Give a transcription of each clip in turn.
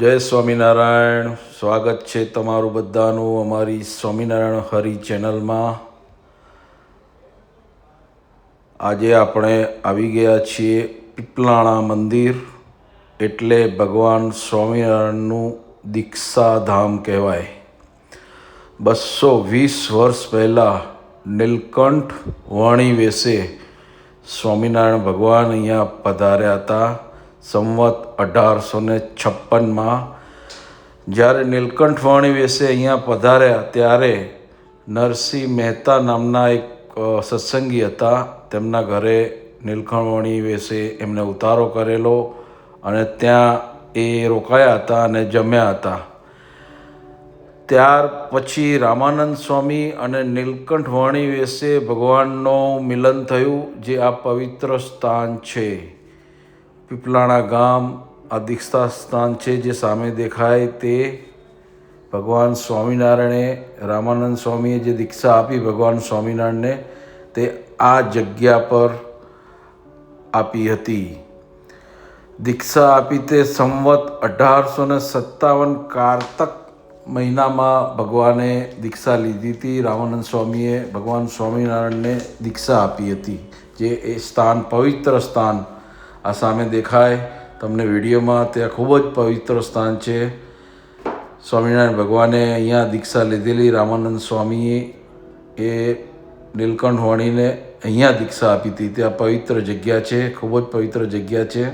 જય સ્વામિનારાયણ. સ્વાગત છે તમારું બધાનું અમારી સ્વામિનારાયણ હરિ ચેનલમાં. આજે આપણે આવી ગયા છીએ પીપલાણા મંદિર, એટલે ભગવાન સ્વામિનારાયણનું દીક્ષાધામ કહેવાય. 220 વર્ષ પહેલાં નીલકંઠ વાણી વેશે સ્વામિનારાયણ ભગવાન અહીંયા પધાર્યા હતા. સંવત 1856માં જ્યારે નીલકંઠ વાણી વેશે અહીંયા પધાર્યા ત્યારે નરસિંહ મહેતા નામના એક સત્સંગી હતા. તેમના ઘરે નીલકંઠ વાણી વેશે એમને ઉતારો કરેલો અને ત્યાં એ રોકાયા હતા અને જમ્યા હતા. ત્યાર પછી રામાનંદ સ્વામી અને નીલકંઠ વાણી વેશે ભગવાનનું મિલન થયું, જે આ પવિત્ર સ્થાન છે. પીપલાણા ગામ આ દીક્ષા સ્થાન છે, જે સામે દેખાય તે ભગવાન સ્વામિનારાયણે, રામાનંદ સ્વામીએ જે દીક્ષા આપી ભગવાન સ્વામિનારાયણને, તે આ જગ્યા પર આપી હતી. દીક્ષા આપી તે સંવત 1857 કારતક મહિનામાં ભગવાને દીક્ષા લીધી હતી. રામાનંદ સ્વામીએ ભગવાન સ્વામિનારાયણને દીક્ષા આપી હતી. જે એ સ્થાન, પવિત્ર સ્થાન આ સામે દેખાય તમને વિડીયોમાં, ત્યાં ખૂબ જ પવિત્ર સ્થાન છે. સ્વામિનારાયણ ભગવાને અહીંયા દીક્ષા લીધેલી. રામાનંદ સ્વામીએ એ નીલકંઠ વાણીને અહીંયા દીક્ષા આપી હતી. ત્યાં પવિત્ર જગ્યા છે, ખૂબ જ પવિત્ર જગ્યા છે.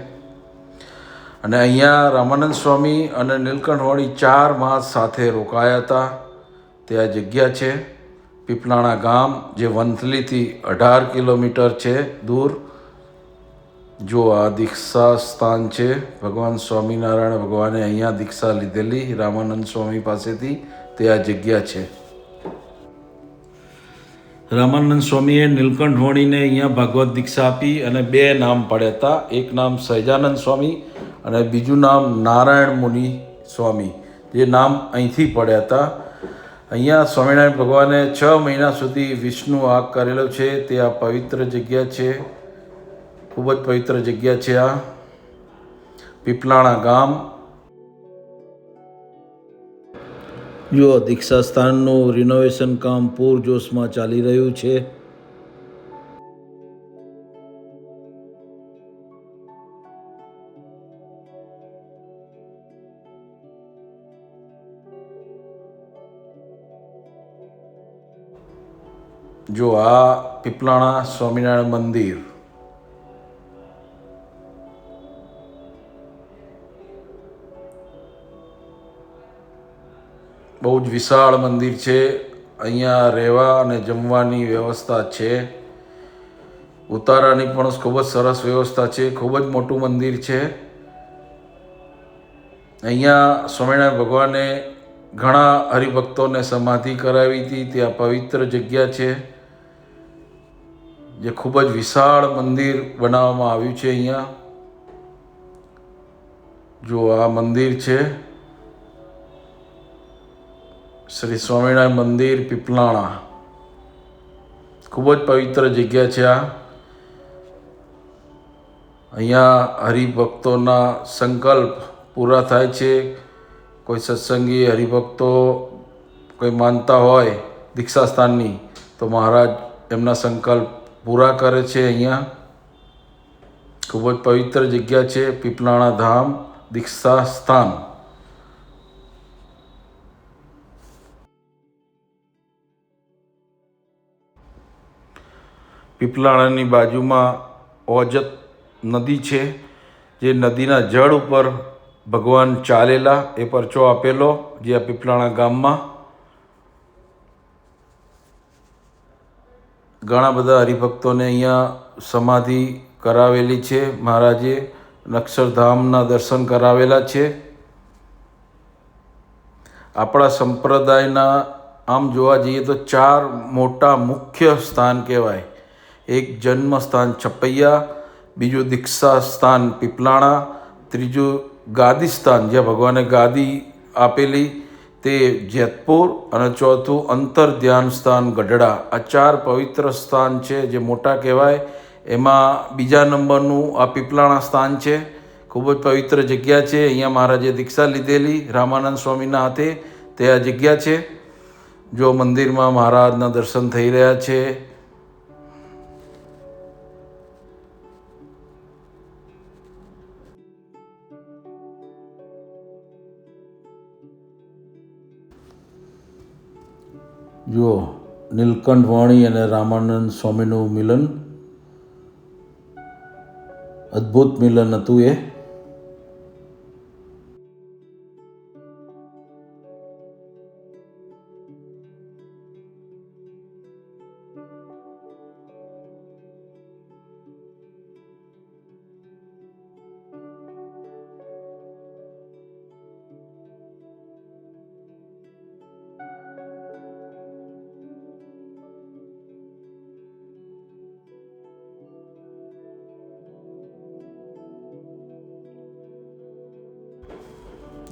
અને અહીંયા રામાનંદ સ્વામી અને નીલકંઠ વાણી 4 માસ સાથે રોકાયા હતા. તે આ જગ્યા છે પીપલાણા ગામ, જે વંથલીથી 18 કિલોમીટર છે દૂર. જો આ દીક્ષા સ્થાન છે. ભગવાન સ્વામિનારાયણ ભગવાને અહીંયા દીક્ષા લીધેલી રામાનંદ સ્વામી પાસેથી. તે આ જગ્યા છે. રામાનંદ સ્વામીએ નીલકંઠ વાણીને અહીંયા ભાગવત દીક્ષા આપી અને 2 નામ પડ્યા હતા. એક નામ સહજાનંદ સ્વામી અને બીજું નામ નારાયણ મુનિ સ્વામી, જે નામ અહીંથી પડ્યા હતા. અહીંયા સ્વામિનારાયણ ભગવાને 6 મહિના સુધી વિષ્ણુ આગ કરેલો છે. તે આ પવિત્ર જગ્યા છે, ખૂબ જ પવિત્ર જગ્યા છે આ પીપલાણા ગામ. જો દીક્ષા સ્થાનનું રિનોવેશન કામ પૂરજોશમાં ચાલી રહ્યું છે. જો આ પીપલાણા સ્વામિનારાયણ મંદિર, બહુ જ વિશાળ મંદિર છે. અહીંયા રહેવા અને જમવાની વ્યવસ્થા છે. ઉતારાની પણ ખૂબ જ સરસ વ્યવસ્થા છે. ખૂબ જ મોટું મંદિર છે. અહીંયા સ્વામિનારાયણ ભગવાને ઘણા હરિભક્તોને સમાધિ કરાવી હતી. ત્યાં પવિત્ર જગ્યા છે, જે ખૂબ જ વિશાળ મંદિર બનાવવામાં આવ્યું છે. અહીંયા જો આ મંદિર છે, શ્રી સ્વામિનારાયણ મંદિર પીપલાણા. ખૂબ જ પવિત્ર જગ્યા છે આ. અહીંયા હરિભક્તોના સંકલ્પ પૂરા થાય છે. કોઈ સત્સંગી હરિભક્તો કોઈ માનતા હોય દીક્ષા સ્થાનની, તો મહારાજ એમના સંકલ્પ પૂરા કરે છે. અહીંયા ખૂબ જ પવિત્ર જગ્યા છે પીપલાણા ધામ દીક્ષા સ્થાન. પીપલાણાની બાજુમાં ઓજત નદી છે, જે નદીના જળ ઉપર ભગવાન ચાલેલા, એ પરચો આપેલો જે આ પીપલાણા ગામમાં. ઘણા બધા હરિભક્તોને અહીંયા સમાધિ કરાવેલી છે. મહારાજે અક્ષરધામના દર્શન કરાવેલા છે. આપણા સંપ્રદાયના આમ જોવા જઈએ તો 4 મોટા મુખ્ય સ્થાન કહેવાય. એક જન્મ સ્થાન છપૈયા, બીજું દીક્ષા સ્થાન પીપલાણા, ત્રીજું ગાદી સ્થાન જ્યાં ભગવાને ગાદી આપેલી તે જેતપુર, અને ચોથું અંતર ધ્યાન સ્થાન ગઢડા. આ 4 પવિત્ર સ્થાન છે જે મોટા કહેવાય. એમાં બીજા નંબરનું આ પીપલાણા સ્થાન છે, ખૂબ જ પવિત્ર જગ્યા છે. અહીંયા મહારાજે દીક્ષા લીધેલી રામાનંદ સ્વામીના હાથે, તે આ જગ્યા છે. જો મંદિરમાં મહારાજના દર્શન થઈ રહ્યા છે. જુઓ, નીલકંઠ વાણી અને રામાનંદ સ્વામીનું મિલન, અદ્ભુત મિલન હતું એ.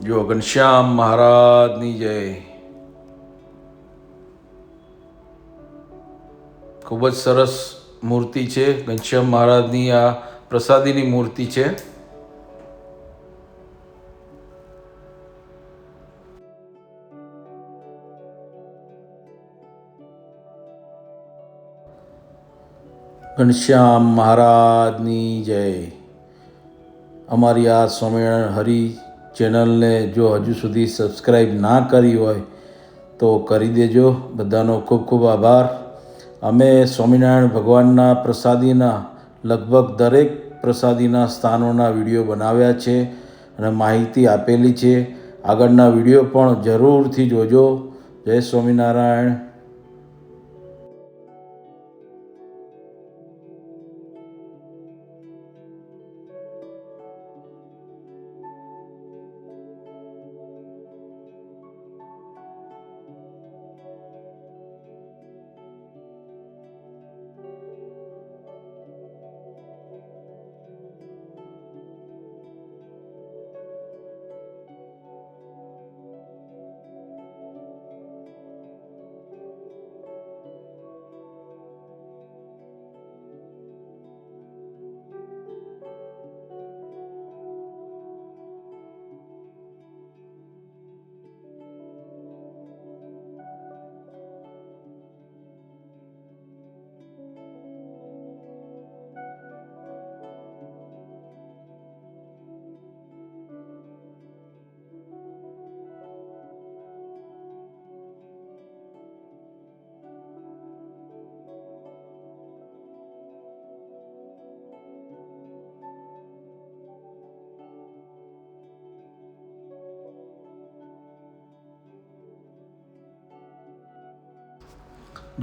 જો ઘનશ્યામ મહારાજની જય. ખૂબ જ સરસ મૂર્તિ છે. ઘનશ્યામ મહારાજની આ પ્રસાદીની મૂર્તિ છે. ઘનશ્યામ મહારાજની જય. અમારી આ સ્વામિનારાયણ હરિ ચેનલને જો હજુ સુધી સબસ્ક્રાઈબ ના કરી હોય તો કરી દેજો. બધાનો ખૂબ ખૂબ આભાર. અમે સ્વામિનારાયણ ભગવાનના પ્રસાદીના લગભગ દરેક પ્રસાદીના સ્થાનોના વિડીયો બનાવ્યા છે અને માહિતી આપેલી છે. આગળના વિડીયો પણ જરૂરથી જોજો. જય સ્વામિનારાયણ.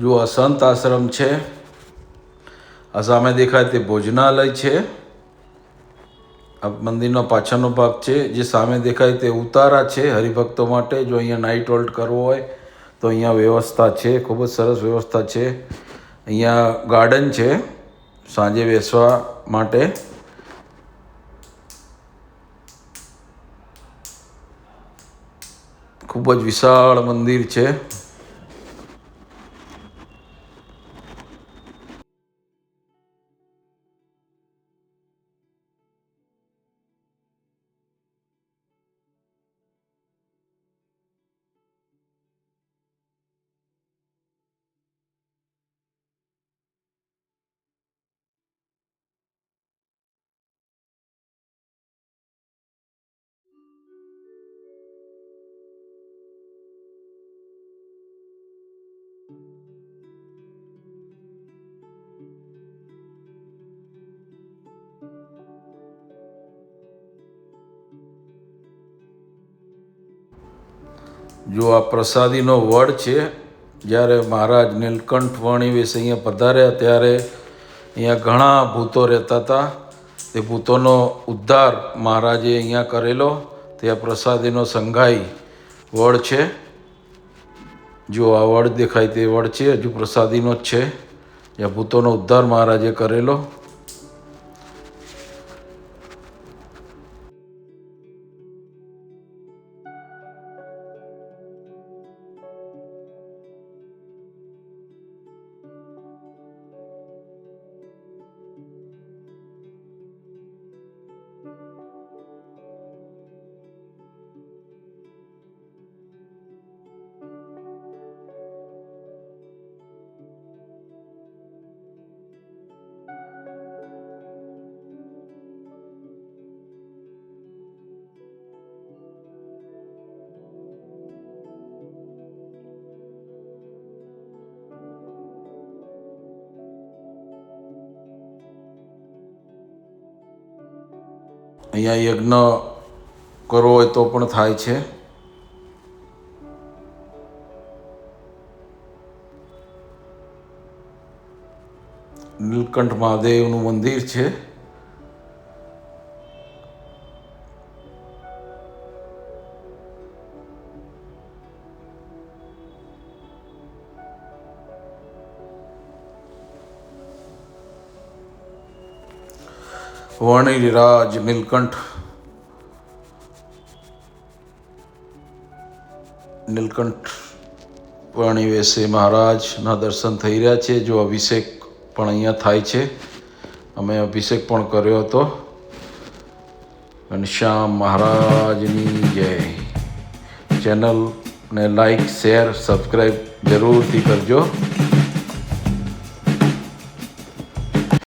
જો આ સંત આશ્રમ છે. આ સામે દેખાય તે ભોજનાલય છે. આ મંદિરનો પાછળનો ભાગ છે. જે સામે દેખાય તે ઉતારા છે હરિભક્તો માટે. જો અહીંયા નાઇટ હોલ્ટ કરવો હોય તો અહીંયા વ્યવસ્થા છે. ખૂબ જ સરસ વ્યવસ્થા છે. અહીંયા ગાર્ડન છે સાંજે બેસવા માટે. ખૂબ જ વિશાળ મંદિર છે. જો આ પ્રસાદીનો વડ છે. જ્યારે મહારાજ નીલકંઠ વાણી વિશે અહીંયા પધાર્યા ત્યારે અહીંયા ઘણા ભૂતો રહેતા હતા. તે ભૂતોનો ઉદ્ધાર મહારાજે અહીંયા કરેલો. તે આ પ્રસાદીનો સંઘાઈ વડ છે. જો આ વડ દેખાય તે વડ છે, હજુ પ્રસાદીનો જ છે. જ્યાં ભૂતોનો ઉદ્ધાર મહારાજે કરેલો. અહીંયા યજ્ઞ કરવો હોય તો પણ થાય છે. નીલકંઠ મહાદેવનું મંદિર છે. વણિરાજ નીલકંઠ વાણી વેસે મહારાજના દર્શન થઈ રહ્યા છે. જો અભિષેક પણ અહીંયા થાય છે. અમે અભિષેક પણ કર્યો હતો. ઘનશ્યામ મહારાજની જય. ચેનલને લાઈક, શેર, સબસ્ક્રાઈબ જરૂરથી કરજો.